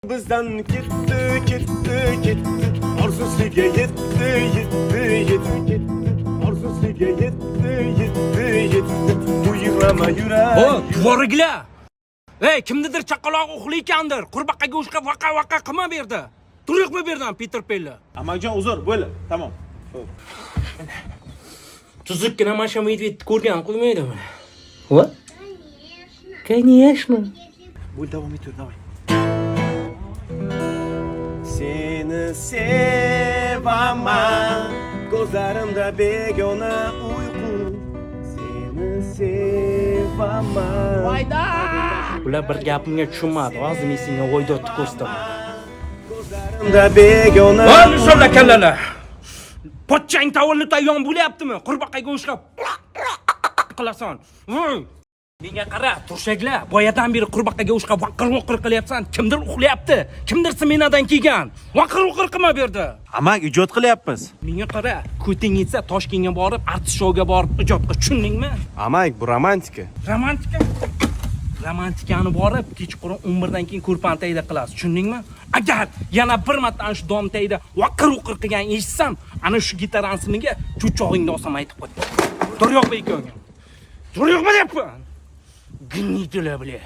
Bizden gitti arzusuga yetti arzusuga yetti buyurama yurak Voriglar! Ey, kimnidir chaqaloq uxlaykandir. Qurbaqqa go'shqa vaqa qilma berdi. Turuqmi bu yerdan Peter Pella? Amakjon uzr, bo'ldi. Tamam. Tuzukkina Masha Medvedni ko'rgan qo'ymaydimi? Va? Конечно. Bo'ldi, davom et, давай. Seni sevaman ko'zlarimda begona uyqu seni sevaman Voyda! Ular bir gapimga tushunmadi. Hozir men senga voydotni ko'rsataman. ko'zlarimda begona Va nishonla kallalar. Pochchang tavolni tayyon bo'lyaptimi? Qurbaqqa go'shqa qilasan. Menga qara, turshaklar. Boyadan beri qurbaqqa go'shqa vaqir qilyapsan. Kimdir uxlayapti. Kimdir smenadan kelgan. Vaqir qilma berdi. Amak, ijod qilyapmiz. Menga qara, ko'ting yetsa Toshkentga borib, artist shouga borib ijod qil, tushundingmi? amak bu romantika Romantikani borib, kechqurun 11 dan keyin ko'rpantayda qilasiz, tushundingmi? Agar yana bir marta ana shu domtayda vaqir qilgan eshitsam, ana shu gitarani simiga cho'chog'ingni olsam aytib qo'y. Tur yo'qmi ikkovga? Tur yo'qmi deyapman? Gnidilar, bля.